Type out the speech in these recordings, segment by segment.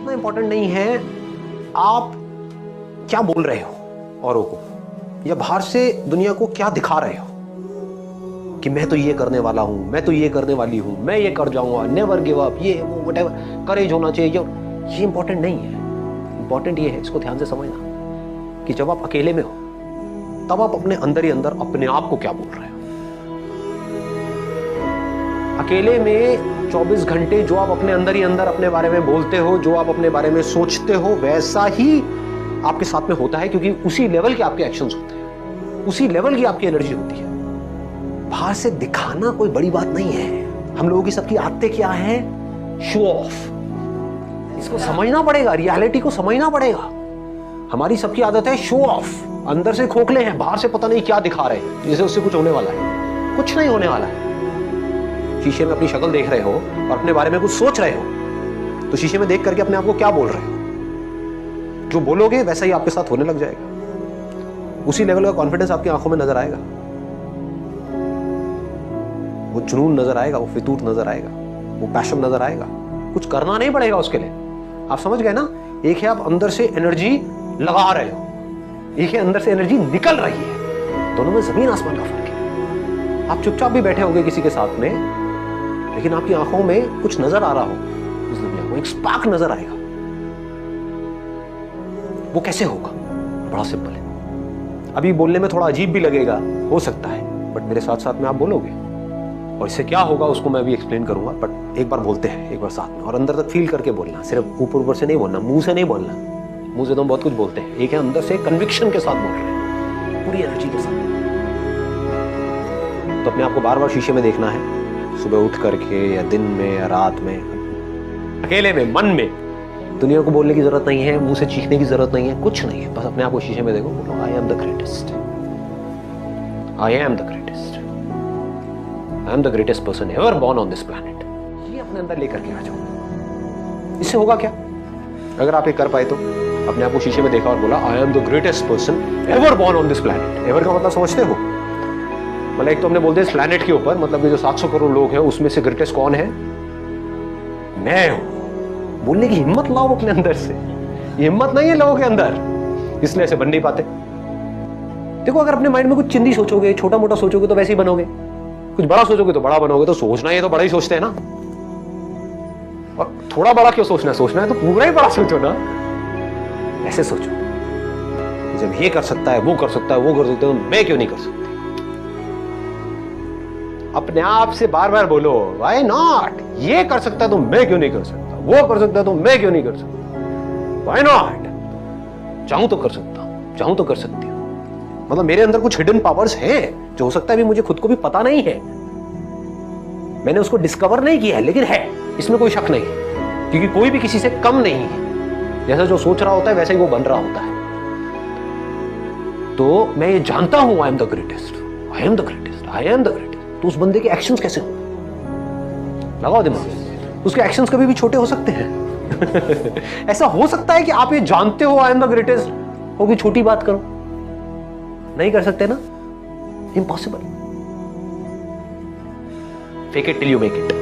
इतना इंपॉर्टेंट नहीं है आप क्या बोल रहे हो औरों को, या बाहर से दुनिया को क्या दिखा रहे हो कि मैं तो ये करने वाला हूं, मैं तो ये करने वाली हूं, मैं ये कर जाऊंगा, नेवर गिव अप, ये वो व्हाटएवर, करेज होना चाहिए। ये इंपॉर्टेंट नहीं है। इंपॉर्टेंट ये है, इसको ध्यान से समझना, कि जब आप अकेले में हो तब आप अपने अंदर ही अंदर अपने आप को क्या बोल रहे हो। अकेले में 24 घंटे जो आप अपने अंदर ही अंदर अपने बारे में बोलते हो, जो आप अपने बारे में सोचते हो, वैसा ही आपके साथ में होता है, क्योंकि उसी लेवल के आपके एक्शंस होते हैं, उसी लेवल की आपकी एनर्जी होती है। बाहर से दिखाना कोई बड़ी बात नहीं है। हम लोगों की सबकी आदतें क्या है? Show off. इसको समझना पड़ेगा, रियलिटी को समझना पड़ेगा। हमारी सबकी आदत है शो ऑफ। अंदर से खोखले हैं, बाहर से पता नहीं क्या दिखा रहे हैं, जैसे उससे कुछ होने वाला है। कुछ नहीं होने वाला है। शीशे में अपनी शक्ल देख रहे हो और अपने बारे में कुछ सोच रहे हो, तो शीशे में देख करके अपने आप को क्या बोल रहे हो? जो बोलोगे वैसा ही आपके साथ होने लग जाएगा। उसी लेवल का कॉन्फिडेंस आपकी आंखों में नजर आएगा, वो जुनून नजर आएगा, वो फितूर नजर आएगा, वो पैशन नजर आएगा। कुछ करना नहीं पड़ेगा उसके लिए। आप समझ गए ना? एक है आप अंदर से एनर्जी लगा रहे हो, एक है अंदर से एनर्जी निकल रही है। दोनों में जमीन आसमान का फर्क है। आप चुपचाप भी बैठे होंगे किसी के साथ में, लेकिन आपकी आंखों में कुछ नजर आ रहा हो, उस दुनिया को एक स्पार्क नजर आएगा। वो कैसे होगा? बड़ा सिंपल है। अभी बोलने में थोड़ा अजीब भी लगेगा, हो सकता है, बट मेरे साथ साथ में आप बोलोगे और इससे क्या होगा उसको मैं अभी एक्सप्लेन करूंगा। बट एक बार बोलते हैं, एक बार साथ में, और अंदर तक फील करके बोलना। सिर्फ ऊपर ऊपर से नहीं बोलना, मुंह से नहीं बोलना। मुंह से तो हम बहुत कुछ बोलते हैं, एक है अंदर से कन्विक्शन के साथ बोल रहे हैं, पूरी एनर्जी के साथ। तो अपने आप को बार बार शीशे में देखना है, सुबह उठ करके या दिन में या रात में, अकेले में, मन में। दुनिया को बोलने की जरूरत नहीं है, मुंह से चीखने की जरूरत नहीं है, कुछ नहीं है। बस अपने आप को शीशे में देखो, बोलो I am the greatest, I am the greatest, I am the greatest person ever born on this planet. ये अपने अंदर लेकर के आ जाओ। इससे होगा क्या? अगर आप ये कर पाए तो अपने आप को शीशे में देखा और बोला I am the greatest person ever born on this planet. Ever का मतलब समझते हो? मतलब एक तो हमने बोल दिया इस प्लैनेट के ऊपर, मतलब कि जो 700 करोड़ लोग हैं उसमें से ग्रेटेस्ट कौन है? मैं हूं। बोलने की हिम्मत लाओ अपने अंदर से। ये हिम्मत नहीं है लोगों के अंदर, इसलिए ऐसे बन नहीं पाते। देखो, अगर अपने माइंड में कुछ चिंदी सोचोगे, छोटा मोटा सोचोगे तो वैसे ही बनोगे, कुछ बड़ा सोचोगे तो बड़ा बनोगे। तो सोचना है तो बड़ा ही सोचते हैं ना, और थोड़ा बड़ा क्यों सोचना है? सोचना है तो पूरा ही बड़ा सोचो ना। ऐसे सोचो, जब ये कर सकता है, वो कर सकता है, वो कर सकता है, तो मैं क्यों नहीं कर सकती? अपने आप से बार बार बोलो व्हाई नॉट। ये कर सकता है तो मैं क्यों नहीं कर सकता? वो कर सकता है तो मैं क्यों नहीं कर सकता? Why not. चाहूं तो कर सकता हूं, चाहूं तो कर सकती हूं। मतलब मेरे अंदर कुछ हिडन पावर्स हैं जो हो सकता है अभी मुझे खुद को भी पता नहीं है, मैंने उसको डिस्कवर नहीं किया है, लेकिन है, इसमें कोई शक नहीं है। क्योंकि कोई भी किसी से कम नहीं है। जैसा जो सोच रहा होता है वैसे ही वो बन रहा होता है। तो मैं ये जानता हूं I am the greatest, I am the greatest, I am the greatest. तो उस बंदे के एक्शंस कैसे होंगे? लगाओ दिमाग। उसके एक्शंस कभी भी छोटे हो सकते हैं। ऐसा हो सकता है कि आप ये जानते हो आई एम द ग्रेटेस्ट, हो कि छोटी बात करो? नहीं कर सकते ना, impossible. Fake it till you make it.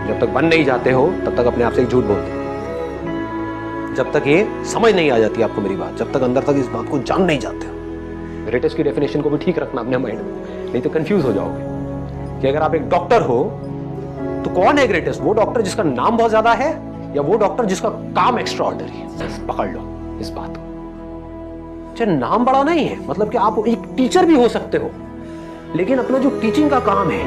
जब तक बन नहीं जाते हो तब तक अपने आप से एक झूठ बोलते हो। जब तक ये समझ नहीं आ जाती आपको मेरी बात, जब तक अंदर तक इस बात को जान नहीं जाते हो। ग्रेटेस्ट की डेफिनेशन को भी ठीक रखना अपने माइंड में, नहीं तो कंफ्यूज हो जाओगे। कि अगर आप एक डॉक्टर हो तो कौन है ग्रेटेस्ट? वो डॉक्टर जिसका नाम बहुत ज्यादा है, या वो डॉक्टर जिसका काम एक्स्ट्रा ऑर्डिनरी है? पकड़ लो इस बात को। नाम बड़ा नहीं है, मतलब कि आप एक टीचर भी हो सकते हो, लेकिन अपना जो टीचिंग का काम है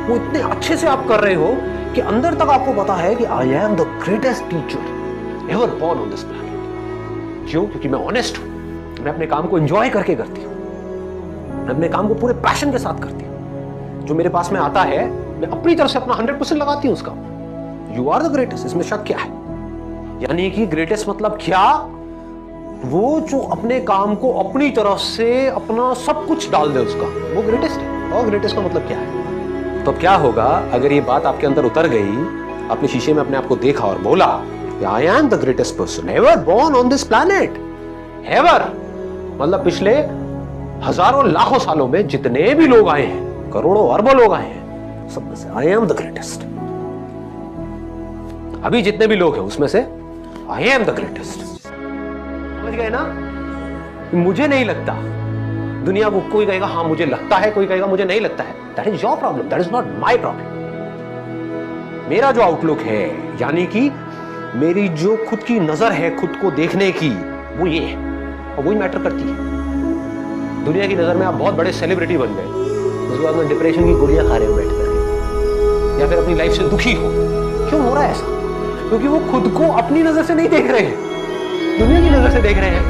वो इतने अच्छे से आप कर रहे हो कि अंदर तक आपको पता है कि I am the greatest teacher ever born on this planet. क्यों? क्योंकि मैं ऑनेस्ट हूं, मैं अपने काम को एंजॉय करके करती हूं, मैं अपने काम को पूरे पैशन के साथ करती हूं। जो मेरे पास में आता है मैं अपनी तरफ से अपना 100% लगाती हूं उसका। यू आर द ग्रेटेस्ट, इसमें शक क्या है? यानी कि ग्रेटेस्ट मतलब क्या? वो जो अपने काम को अपनी तरफ से अपना सब कुछ डाल दे उसका, वो ग्रेटेस्ट है। और ग्रेटेस्ट का मतलब क्या है? तो क्या होगा अगर ये बात आपके अंदर उतर गई, आपने शीशे में अपने आप को देखा और बोला I am the greatest person ever born on this planet. Ever मतलब पिछले हजारों लाखों सालों में जितने भी लोग आए हैं, करोड़ों अरबों लोग आए हैं, सब में से आई एम द ग्रेटेस्ट। अभी जितने भी लोग हैं उसमें से आई एम द ग्रेटेस्ट। समझ गए ना? मुझे नहीं लगता, दुनिया को कोई कहेगा हाँ मुझे लगता है, कोई कहेगा मुझे नहीं लगता है। That is your problem, that is not my problem. मेरा जो आउटलुक है, यानी कि मेरी जो खुद की नजर है खुद को देखने की, वो ये है और वही मैटर करती है। दुनिया की नजर में आप बहुत बड़े सेलिब्रिटी बन गए, उसके बाद में डिप्रेशन की गोलियां खा रहे हो बैठ करके, या फिर अपनी लाइफ से दुखी हो। क्यों हो रहा है ऐसा? क्योंकि वो खुद को अपनी नजर से नहीं देख रहे हैं, दुनिया की नजर से देख रहे हैं।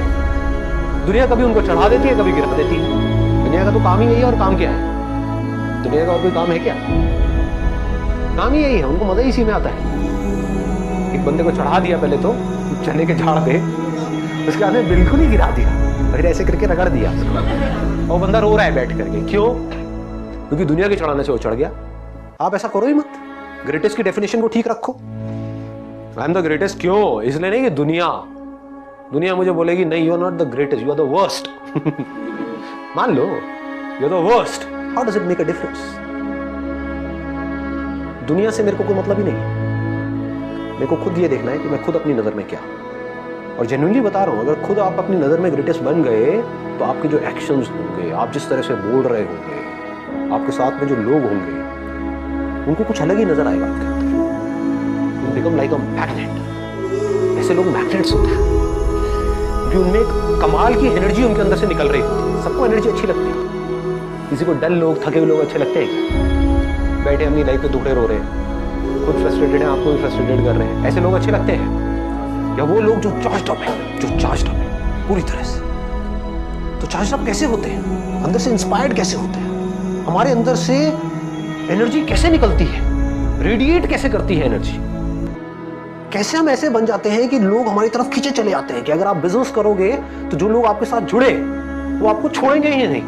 दुनिया कभी उनको चढ़ा देती है, कभी गिरा देती है। दुनिया का तो काम ही यही है। और काम क्या है? दुनिया का और कोई काम है क्या? काम ही यही है, उनको मजा ही इसी में आता है। एक बंदे को चढ़ा दिया पहले तो चने के झाड़ पे, उसके बाद में बिल्कुल ही गिरा दिया, फिर ऐसे करके रगड़ दिया और बंदा रो रहा है बैठ करके। क्यों? क्योंकि दुनिया के चढ़ाने से वो चढ़ गया। आप ऐसा करो ही मत। ग्रेटेस्ट की डेफिनेशन को ठीक रखो। आई एम द ग्रेटेस्ट क्यों? इसलिए नहीं कि दुनिया मुझे बोलेगी नहीं you are not the greatest, you are the worst. मान लो you are the worst, how does it make a difference? दुनिया से मेरे को कोई मतलब ही नहीं है। मेरे को खुद ये देखना है कि मैं खुद अपनी नजर में क्या, और जेन्युइनली बता रहा हूं, अगर खुद आप अपनी नजर में ग्रेटेस्ट बन गए तो आपके जो एक्शंस होंगे, आप जिस तरह से बोल रहे होंगे, आपके साथ में जो लोग होंगे, उनको कुछ अलग ही नजर आएगा आपके अंदर। You become like a magnet. ऐसे लोग मैग्नेट्स होते हैं कि उनमें एक कमाल की एनर्जी उनके अंदर से निकल रही होती है। सबको एनर्जी अच्छी लगती है। किसी को डल लोग, थके हुए लोग अच्छे लगते हैं, बैठे अपनी लाइफ पे दुखड़े रो रहे हैं, खुद फ्रस्ट्रेटेड है, आपको भी फ्रस्ट्रेटेड कर रहे हैं, ऐसे लोग अच्छे लगते हैं? या वो लोग जो चार्ज्ड अप है पूरी तरह से? तो चार्ज्ड अप कैसे होते हैं? अंदर से इंस्पायर्ड कैसे होते हैं? हमारे अंदर से एनर्जी कैसे निकलती है, रेडिएट कैसे करती है एनर्जी? कैसे हम ऐसे बन जाते हैं कि लोग हमारी तरफ खींचे चले आते हैं कि अगर आप बिजनेस करोगे तो जो लोग आपके साथ जुड़े वो आपको छोड़ेंगे ही नहीं।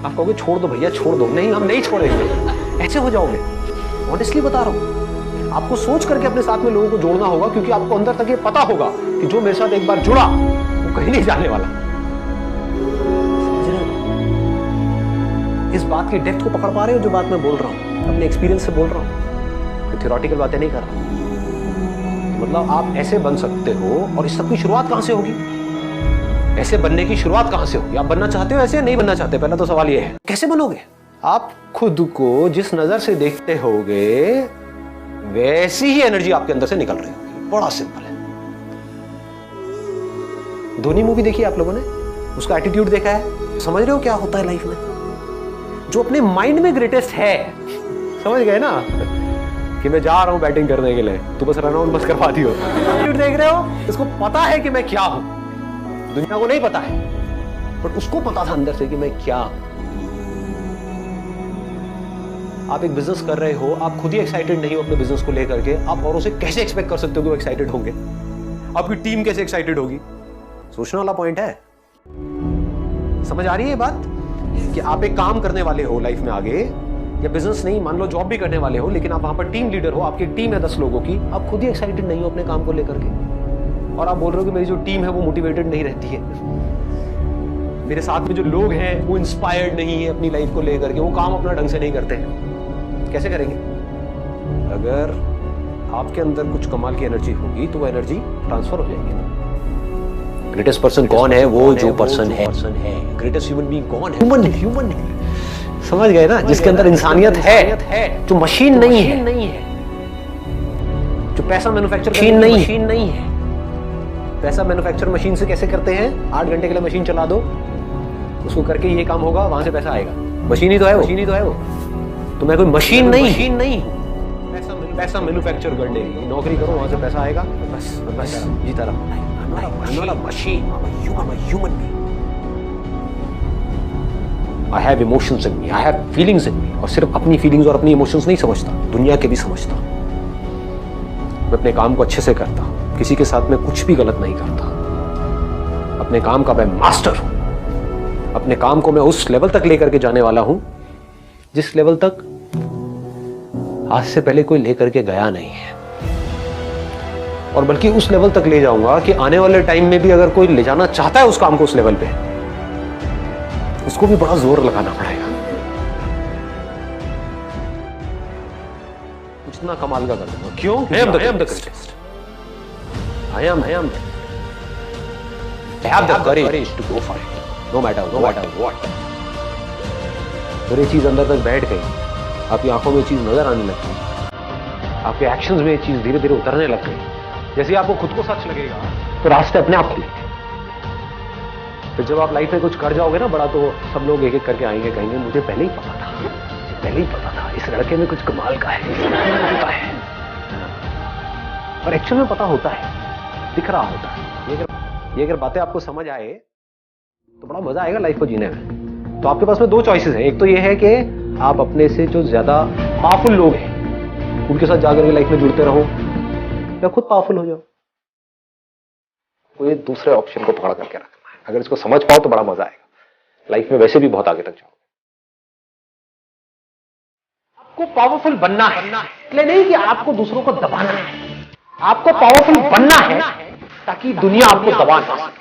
आप कहोगे छोड़ दो भैया, छोड़ दो। नहीं, हम नहीं छोड़ेंगे। ऐसे हो जाओगे। ऑनेस्टली बता रहा हूं, आपको सोच करके अपने साथ में लोगों को जोड़ना होगा, क्योंकि आपको अंदर तक ये पता होगा कि जो मेरे साथ एक बार जुड़ा वो कहीं नहीं जाने वाला। समझ रहे हो? इस बात की डेप्थ को पकड़ पा रहे हो जो बात मैं बोल रहा हूं? अपने एक्सपीरियंस से बोल रहा हूं, तो थ्योरेटिकल बातें नहीं कर रहा। मतलब आप ऐसे बन सकते हो, और इस सब की शुरुआत कहां से होगी? ऐसे बनने की शुरुआत कहां से होगी? आप बनना चाहते हो ऐसे? नहीं बनना चाहते? पहला तो सवाल ये है, कैसे बनोगे? आप खुद को जिस नजर से देखते होगे वैसी ही एनर्जी आपके अंदर से निकल रही होगी। बड़ा सिंपल है। धोनी मूवी देखी आप लोगों ने? उसका एटीट्यूड देखा है? समझ रहे हो क्या होता है लाइफ में? जो अपने माइंड में ग्रेटेस्ट है, समझ गए ना, कि मैं जा रहा हूं बैटिंग करने के लिए, तू बस रन आउट बस करवा दियो। एटीट्यूड देख रहे हो? इसको पता है कि मैं क्या हूं। दुनिया को नहीं पता है, बट उसको पता था अंदर से कि मैं क्या हूं। आप एक बिजनेस कर रहे हो, आप खुद ही एक्साइटेड नहीं हो अपने बिजनेस को लेकर के, आप औरों से कैसे एक्सपेक्ट कर सकते हो कि वो एक्साइटेड होंगे? आपकी टीम कैसे एक्साइटेड होगी? सोचने वाला पॉइंट है। समझ आ रही है ये बात कि आप एक काम करने वाले हो लाइफ में आगे, या बिजनेस नहीं, मान लो जॉब भी करने वाले हो, लेकिन आप वहां पर टीम लीडर हो, आपकी टीम है 10 लोगों की, आप खुद ही एक्साइटेड नहीं हो अपने काम को लेकर के, और आप बोल रहे हो कि मेरी जो टीम है वो मोटिवेटेड नहीं रहती है, मेरे साथ में जो लोग हैं वो इंस्पायर्ड नहीं है अपनी लाइफ को लेकर के, वो काम अपना ढंग से नहीं करते हैं। कैसे करेंगे? अगर आपके अंदर कुछ कमाल की एनर्जी होगी तो वो एनर्जी ट्रांसफर हो जाएगी ना। ग्रेटेस्ट पर्सन कौन है? वो जो पर्सन है। ग्रेटेस्ट ह्यूमन बीइंग कौन है? ह्यूमन है। समझ गए ना? जिसके अंदर इंसानियत है, जो मशीन नहीं है, जो पैसा मैन्युफैक्चर मशीन नहीं है। पैसा मैन्युफैक्चर मशीन से कैसे करते हैं? 8 घंटे के लिए मशीन चला दो, उसको करके ये काम होगा, वहां से पैसा आएगा। मशीन ही तो है वो। तो मैं कोई मशीन नहीं हूं। पैसा मैन्युफैक्चर करने की नौकरी करो, वहां से पैसा आएगा, बस जीता रहा। Machine, human being. I have emotions in me, I have feelings in me, और सिर्फ अपनी फीलिंग्स और अपनी इमोशंस नहीं समझता, दुनिया के भी समझता। मैं अपने काम को अच्छे से करता, किसी के साथ में कुछ भी गलत नहीं करता। अपने काम का मैं मास्टर हूं। अपने काम को मैं उस लेवल तक लेकर के जाने वाला हूं जिस लेवल तक आज से पहले कोई लेकर के गया नहीं है, और बल्कि उस लेवल तक ले जाऊंगा कि आने वाले टाइम में भी अगर कोई ले जाना चाहता है उस काम को उस लेवल पे, उसको भी बड़ा जोर लगाना पड़ेगा। कुछ ना कमाल का कर दूंगा। क्यों? I am the greatest. I am I have the courage to go for it, no matter what. फिर ये चीज अंदर तक बैठ गई, आपकी आंखों में ये चीज नजर आने लग गई, आपके एक्शंस में ये चीज धीरे धीरे उतरने लग गई। जैसे आपको खुद को सच लगेगा तो रास्ते अपने आप खुलेंगे। फिर जब आप लाइफ में कुछ कर जाओगे ना बड़ा, तो सब लोग एक एक करके आएंगे, कहेंगे मुझे पहले ही पता था, इस लड़के में कुछ कमाल का है, इस लड़के में होता है। और एक्चुअल में पता होता है, दिख रहा होता है। ये अगर बातें आपको समझ आए तो बड़ा मजा आएगा लाइफ को जीने में। तो आपके पास में दो चॉइसेस हैं। एक तो ये है कि आप अपने से जो ज्यादा पावरफुल लोग हैं उनके साथ जाकर के लाइफ में जुड़ते रहो, या खुद पावरफुल हो जाओ। तो ये दूसरे ऑप्शन को पकड़ करके रखना है। अगर इसको समझ पाओ तो बड़ा मजा आएगा, लाइफ में वैसे भी बहुत आगे तक जाओ। आपको पावरफुल बनना है, इसलिए नहीं कि आपको दूसरों को दबाना है। आपको पावरफुल बनना है ताकि दुनिया आपको दबा ना सके।